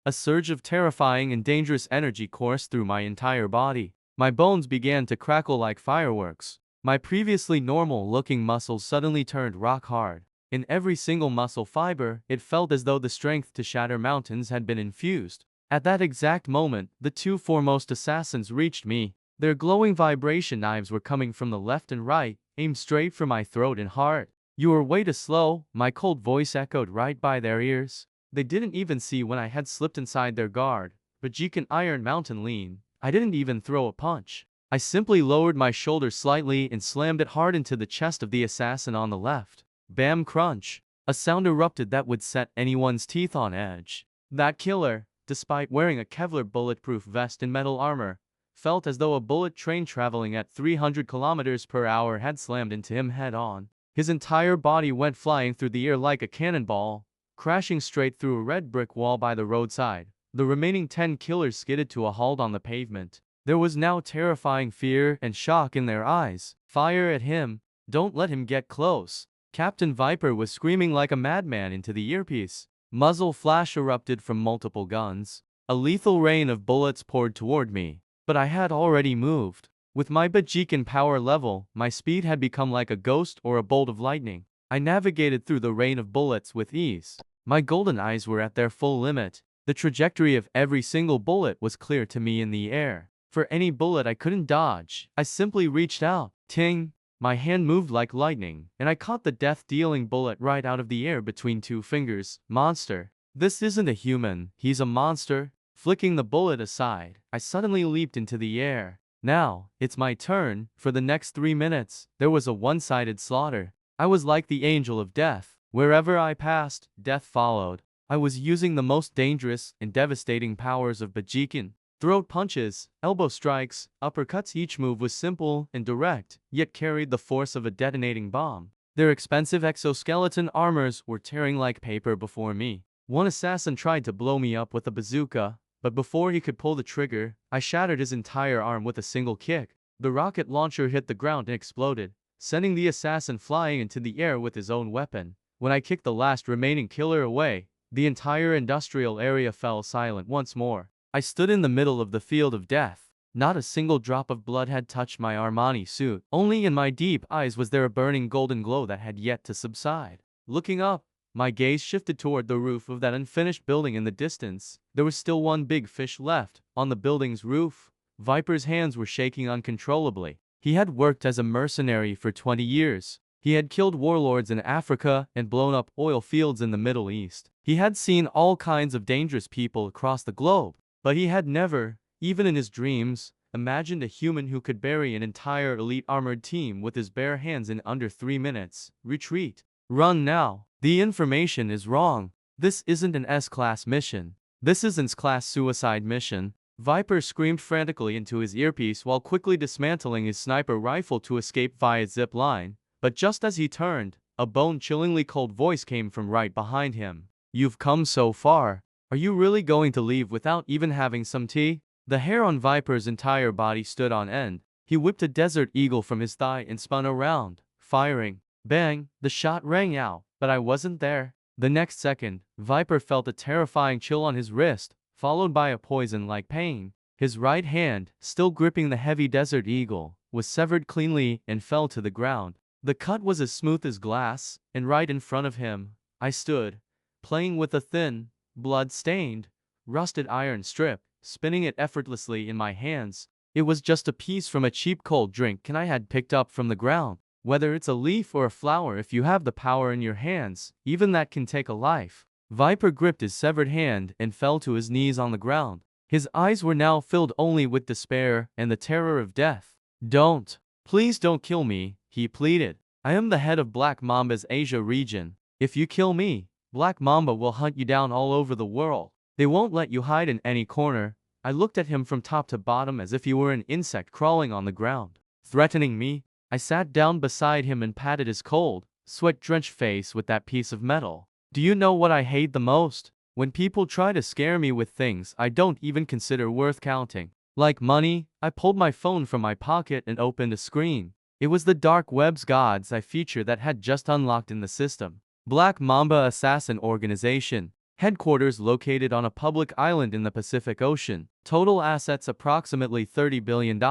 A surge of terrifying and dangerous energy coursed through my entire body. My bones began to crackle like fireworks. My previously normal-looking muscles suddenly turned rock-hard. In every single muscle fiber, it felt as though the strength to shatter mountains had been infused. At that exact moment, the two foremost assassins reached me. Their glowing vibration knives were coming from the left and right, aimed straight for my throat and heart. "You were way too slow," my cold voice echoed right by their ears. They didn't even see when I had slipped inside their guard. Bajikun Iron Mountain lean. I didn't even throw a punch. I simply lowered my shoulder slightly and slammed it hard into the chest of the assassin on the left. Bam crunch. A sound erupted that would set anyone's teeth on edge. That killer, despite wearing a Kevlar bulletproof vest and metal armor, felt as though a bullet train traveling at 300 kilometers per hour had slammed into him head-on. His entire body went flying through the air like a cannonball, crashing straight through a red brick wall by the roadside. The remaining 10 killers skidded to a halt on the pavement. There was now terrifying fear and shock in their eyes. "Fire at him. Don't let him get close." Captain Viper was screaming like a madman into the earpiece. Muzzle flash erupted from multiple guns. A lethal rain of bullets poured toward me. But I had already moved. With my Bajikan power level, my speed had become like a ghost or a bolt of lightning. I navigated through the rain of bullets with ease. My golden eyes were at their full limit. The trajectory of every single bullet was clear to me in the air. For any bullet I couldn't dodge, I simply reached out. Ting! My hand moved like lightning, and I caught the death-dealing bullet right out of the air between two fingers. Monster. This isn't a human, he's a monster. Flicking the bullet aside, I suddenly leaped into the air. Now, it's my turn. For the next 3 minutes, there was a one-sided slaughter. I was like the angel of death. Wherever I passed, death followed. I was using the most dangerous and devastating powers of Bajikan. Throat punches, elbow strikes, uppercuts. Each move was simple and direct, yet carried the force of a detonating bomb. Their expensive exoskeleton armors were tearing like paper before me. One assassin tried to blow me up with a bazooka, but before he could pull the trigger, I shattered his entire arm with a single kick. The rocket launcher hit the ground and exploded, sending the assassin flying into the air with his own weapon. When I kicked the last remaining killer away, the entire industrial area fell silent once more. I stood in the middle of the field of death. Not a single drop of blood had touched my Armani suit. Only in my deep eyes was there a burning golden glow that had yet to subside. Looking up, my gaze shifted toward the roof of that unfinished building in the distance. There was still one big fish left. On the building's roof, Viper's hands were shaking uncontrollably. He had worked as a mercenary for 20 years. He had killed warlords in Africa and blown up oil fields in the Middle East. He had seen all kinds of dangerous people across the globe. But he had never, even in his dreams, imagined a human who could bury an entire elite armored team with his bare hands in under 3 minutes. Retreat. Run now. The information is wrong. This isn't an S-class mission. This is an S-class suicide mission. Viper screamed frantically into his earpiece while quickly dismantling his sniper rifle to escape via zip line. But just as he turned, a bone-chillingly cold voice came from right behind him. "You've come so far. Are you really going to leave without even having some tea?" The hair on Viper's entire body stood on end. He whipped a Desert Eagle from his thigh and spun around, firing. Bang! The shot rang out, but I wasn't there. The next second, Viper felt a terrifying chill on his wrist, followed by a poison-like pain. His right hand, still gripping the heavy Desert Eagle, was severed cleanly and fell to the ground. The cut was as smooth as glass, and right in front of him, I stood, playing with a thin, blood-stained, rusted iron strip, spinning it effortlessly in my hands. It was just a piece from a cheap cold drink I had picked up from the ground. Whether it's a leaf or a flower, if you have the power in your hands, even that can take a life. Viper gripped his severed hand and fell to his knees on the ground. His eyes were now filled only with despair and the terror of death. "Don't. Please don't kill me," he pleaded. "I am the head of Black Mamba's Asia region. If you kill me, Black Mamba will hunt you down all over the world. They won't let you hide in any corner." I looked at him from top to bottom as if he were an insect crawling on the ground. Threatening me? I sat down beside him and patted his cold, sweat-drenched face with that piece of metal. "Do you know what I hate the most? When people try to scare me with things I don't even consider worth counting. Like money." I pulled my phone from my pocket and opened a screen. It was the dark web's God's Eye feature that had just unlocked in the system. Black Mamba Assassin Organization. Headquarters located on a public island in the Pacific Ocean. Total assets approximately $30 billion.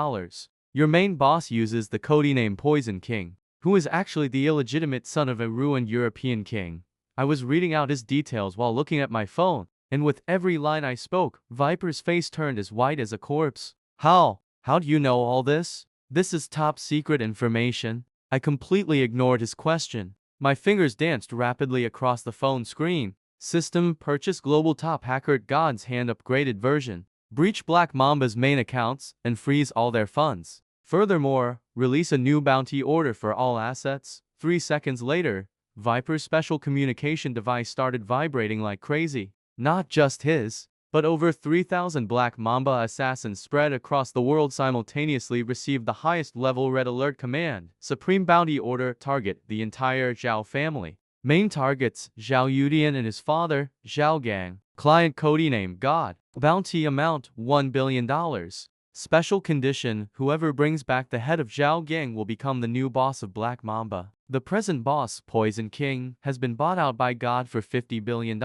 Your main boss uses the codename Poison King, who is actually the illegitimate son of a ruined European king. I was reading out his details while looking at my phone, and with every line I spoke, Viper's face turned as white as a corpse. How do you know all this? This is top secret information. I completely ignored his question. My fingers danced rapidly across the phone screen. System purchase global top hacker God's hand upgraded version. Breach Black Mamba's main accounts and freeze all their funds. Furthermore, release a new bounty order for all assets. 3 seconds later, Viper's special communication device started vibrating like crazy. Not just his, but over 3,000 Black Mamba assassins spread across the world simultaneously received the highest level red alert command. Supreme bounty order target the entire Xiao family. Main targets Xiao Yudian and his father, Xiao Gang. Client codename God. Bounty amount $1 billion. Special condition, whoever brings back the head of Xiao Gang will become the new boss of Black Mamba. The present boss, Poison King, has been bought out by God for $50 billion.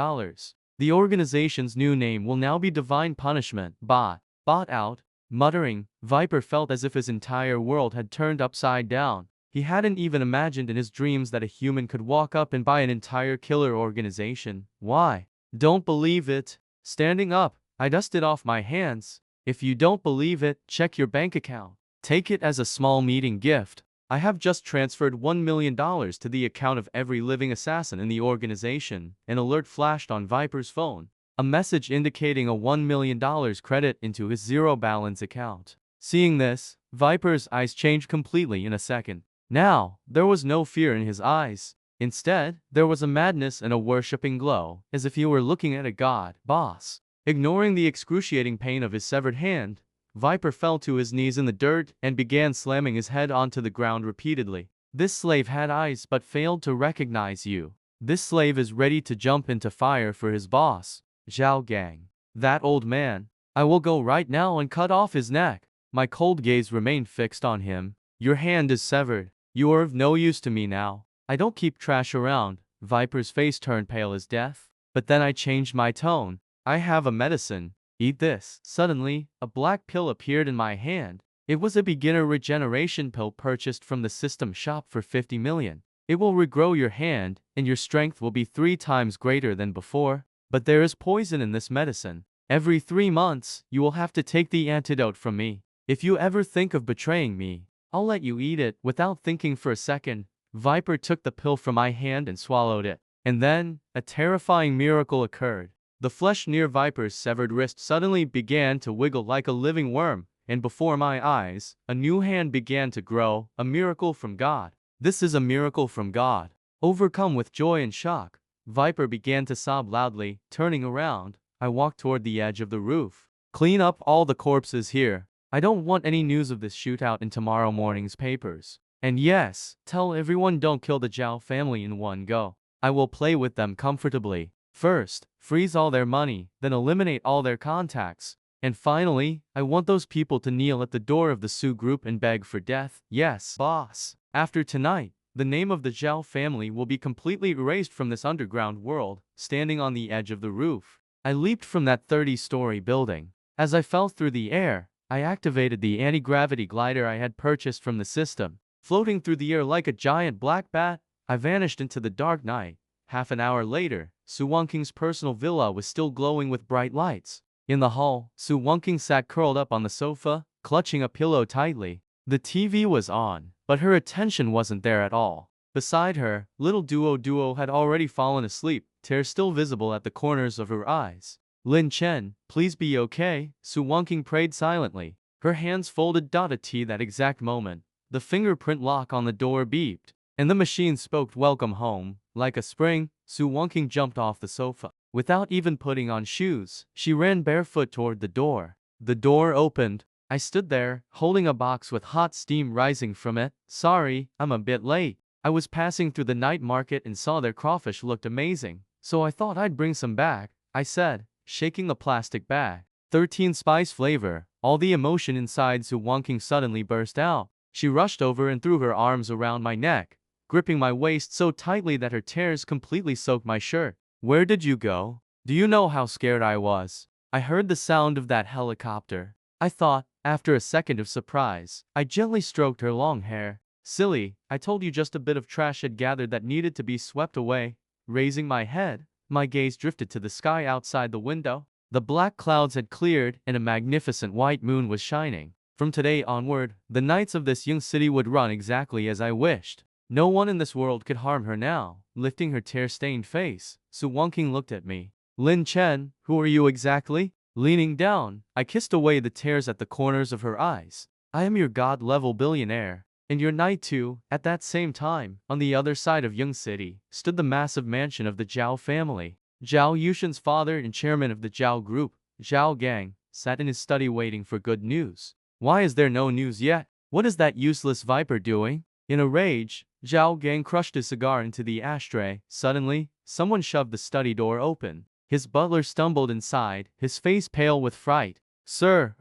The organization's new name will now be Divine Punishment. Bought out. Muttering, Viper felt as if his entire world had turned upside down. He hadn't even imagined in his dreams that a human could walk up and buy an entire killer organization. Why? Don't believe it. Standing up, I dusted off my hands. If you don't believe it, check your bank account. Take it as a small meeting gift. I have just transferred $1 million to the account of every living assassin in the organization. An alert flashed on Viper's phone. A message indicating a $1 million credit into his zero balance account. Seeing this, Viper's eyes changed completely in a second. Now, there was no fear in his eyes. Instead, there was a madness and a worshipping glow, as if he were looking at a god boss. Ignoring the excruciating pain of his severed hand, Viper fell to his knees in the dirt and began slamming his head onto the ground repeatedly. This slave had eyes but failed to recognize you. This slave is ready to jump into fire for his boss, Xiao Gang. That old man. I will go right now and cut off his neck. My cold gaze remained fixed on him. Your hand is severed. You are of no use to me now. I don't keep trash around. Viper's face turned pale as death. But then I changed my tone. I have a medicine. Eat this. Suddenly, a black pill appeared in my hand. It was a beginner regeneration pill purchased from the system shop for 50 million. It will regrow your hand, and your strength will be 3 times greater than before. But there is poison in this medicine. Every 3 months, you will have to take the antidote from me. If you ever think of betraying me, I'll let you eat it. Without thinking for a second, Viper took the pill from my hand and swallowed it. And then, a terrifying miracle occurred. The flesh near Viper's severed wrist suddenly began to wiggle like a living worm, and before my eyes, a new hand began to grow, a miracle from God. This is a miracle from God. Overcome with joy and shock, Viper began to sob loudly. Turning around, I walked toward the edge of the roof. Clean up all the corpses here. I don't want any news of this shootout in tomorrow morning's papers. And yes, tell everyone don't kill the Zhao family in one go. I will play with them comfortably. First, freeze all their money, then eliminate all their contacts. And finally, I want those people to kneel at the door of the Su group and beg for death. Yes, boss. After tonight, the name of the Zhao family will be completely erased from this underground world. Standing on the edge of the roof, I leaped from that 30-story building. As I fell through the air, I activated the anti-gravity glider I had purchased from the system. Floating through the air like a giant black bat, I vanished into the dark night. Half an hour later, Su Wangqing's personal villa was still glowing with bright lights. In the hall, Su Wangqing sat curled up on the sofa, clutching a pillow tightly. The TV was on, but her attention wasn't there at all. Beside her, little Duo had already fallen asleep, tears still visible at the corners of her eyes. Lin Chen, please be okay, Su Wangqing prayed silently. Her hands folded. At that exact moment, the fingerprint lock on the door beeped, and the machine spoke welcome home. Like a spring, Su Wangqing jumped off the sofa. Without even putting on shoes, she ran barefoot toward the door. The door opened. I stood there, holding a box with hot steam rising from it. Sorry, I'm a bit late. I was passing through the night market and saw their crawfish looked amazing, so I thought I'd bring some back, I said, shaking the plastic bag. 13 spice flavor. All the emotion inside Su Wangqing suddenly burst out. She rushed over and threw her arms around my neck, gripping my waist so tightly that her tears completely soaked my shirt. Where did you go? Do you know how scared I was? I heard the sound of that helicopter. I thought, after a second of surprise, I gently stroked her long hair. Silly, I told you just a bit of trash had gathered that needed to be swept away. Raising my head, my gaze drifted to the sky outside the window. The black clouds had cleared and a magnificent white moon was shining. From today onward, the nights of this young city would run exactly as I wished. No one in this world could harm her now. Lifting her tear-stained face, Su Wonking looked at me. Lin Chen, who are you exactly? Leaning down, I kissed away the tears at the corners of her eyes. I am your god-level billionaire. And your knight too. At that same time, on the other side of Young City, stood the massive mansion of the Zhao family. Zhao Yushan's father and chairman of the Zhao group, Zhao Gang, sat in his study waiting for good news. Why is there no news yet? What is that useless viper doing? In a rage, Zhao Gang crushed his cigar into the ashtray. Suddenly, someone shoved the study door open. His butler stumbled inside, his face pale with fright. Sir,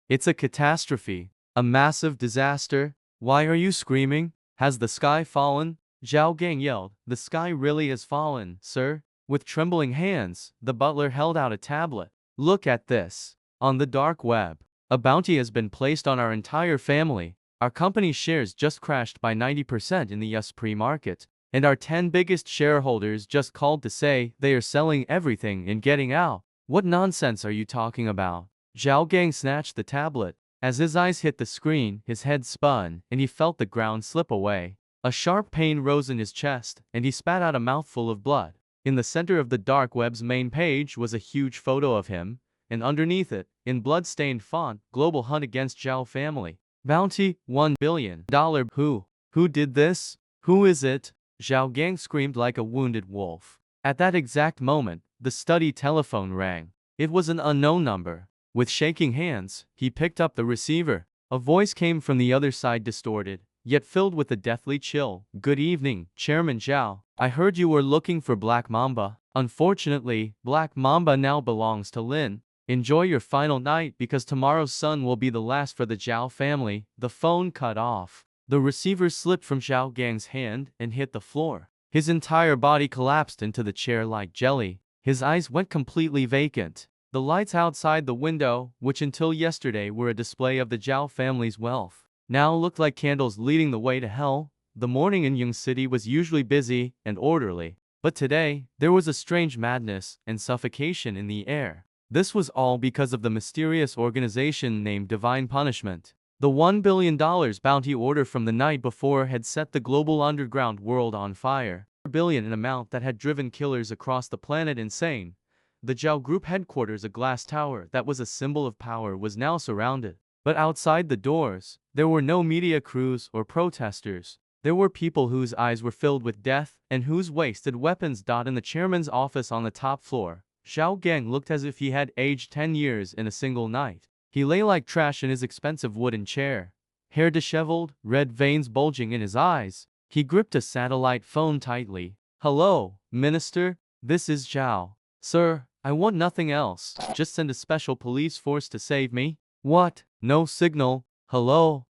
it's a catastrophe. A massive disaster. Why are you screaming? Has the sky fallen? Zhao Gang yelled. The sky really has fallen, sir. With trembling hands, the butler held out a tablet. Look at this. On the dark web, a bounty has been placed on our entire family. Our company's shares just crashed by 90% in the US pre-market. And our 10 biggest shareholders just called to say they are selling everything and getting out. What nonsense are you talking about? Zhao Gang snatched the tablet. As his eyes hit the screen, his head spun, and he felt the ground slip away. A sharp pain rose in his chest, and he spat out a mouthful of blood. In the center of the dark web's main page was a huge photo of him, and underneath it, in blood-stained font, Global Hunt Against Zhao Family. Bounty, $1 billion. Who did this? Who is it? Zhao Gang screamed like a wounded wolf. At that exact moment, the study telephone rang. It was an unknown number. With shaking hands, he picked up the receiver. A voice came from the other side, distorted, yet filled with a deathly chill. Good evening, Chairman Zhao. I heard you were looking for Black Mamba. Unfortunately, Black Mamba now belongs to Lin. Enjoy your final night because tomorrow's sun will be the last for the Zhao family. The phone cut off. The receiver slipped from Zhao Gang's hand and hit the floor. His entire body collapsed into the chair like jelly. His eyes went completely vacant. The lights outside the window, which until yesterday were a display of the Zhao family's wealth, now looked like candles leading the way to hell. The morning in Young City was usually busy and orderly, but today, there was a strange madness and suffocation in the air. This was all because of the mysterious organization named Divine Punishment. The $1 billion bounty order from the night before had set the global underground world on fire. $1 billion, an amount that had driven killers across the planet insane. The Zhao Group headquarters, a glass tower that was a symbol of power, was now surrounded. But outside the doors, there were no media crews or protesters. There were people whose eyes were filled with death and whose wasted weapons dot in the chairman's office on the top floor. Zhao Gang looked as if he had aged 10 years in a single night. He lay like trash in his expensive wooden chair, hair disheveled, red veins bulging in his eyes. He gripped a satellite phone tightly. Hello, Minister, this is Zhao. Sir, I want nothing else. Just send a special police force to save me. What? No signal. Hello?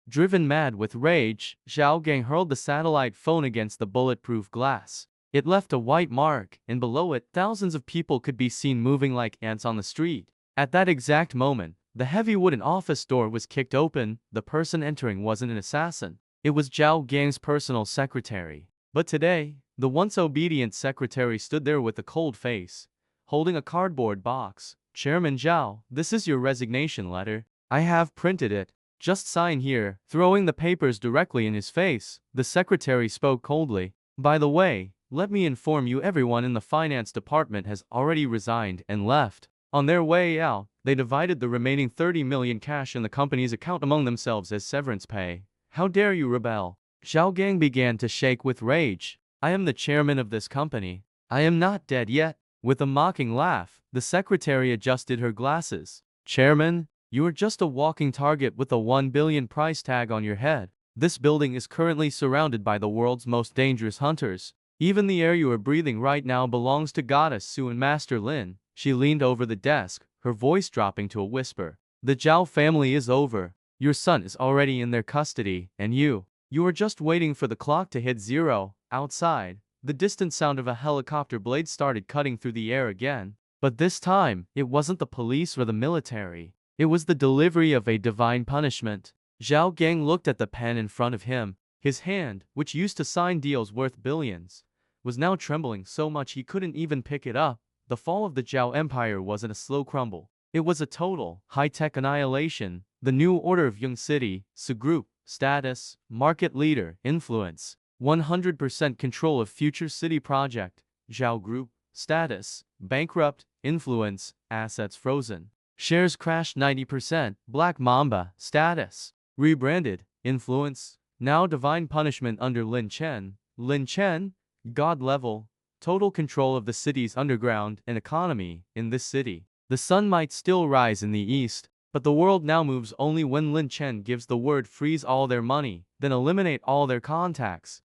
Driven mad with rage, Zhao Gang hurled the satellite phone against the bulletproof glass. It left a white mark, and below it, thousands of people could be seen moving like ants on the street. At that exact moment, the heavy wooden office door was kicked open. The person entering wasn't an assassin. It was Zhao Gang's personal secretary. But today, the once obedient secretary stood there with a cold face, holding a cardboard box. Chairman Zhao, this is your resignation letter. I have printed it. Just sign here. Throwing the papers directly in his face, the secretary spoke coldly. By the way, let me inform you, everyone in the finance department has already resigned and left. On their way out, they divided the remaining 30 million cash in the company's account among themselves as severance pay. How dare you rebel? Zhao Gang began to shake with rage. I am the chairman of this company. I am not dead yet. With a mocking laugh, the secretary adjusted her glasses. Chairman, you are just a walking target with a 1 billion price tag on your head. This building is currently surrounded by the world's most dangerous hunters. Even the air you are breathing right now belongs to Goddess Su and Master Lin. She leaned over the desk, her voice dropping to a whisper. The Zhao family is over. Your son is already in their custody, and you are just waiting for the clock to hit 0. Outside, The distant sound of a helicopter blade started cutting through the air again. But this time, it wasn't the police or the military. It was the delivery of a divine punishment. Zhao Gang looked at the pen in front of him. His hand, which used to sign deals worth billions, was now trembling so much he couldn't even pick it up. The fall of the Zhao Empire wasn't a slow crumble. It was a total, high-tech annihilation. The new order of Young City, Group, status, market leader, influence, 100% control of future city project, Xiao Group, status, bankrupt, influence, assets frozen. Shares crashed 90%, Black Mamba, status, rebranded, influence, now divine punishment under Lin Chen. Lin Chen, god level, total control of the city's underground and economy in this city. The sun might still rise in the east, but the world now moves only when Lin Chen gives the word freeze all their money, then eliminate all their contacts.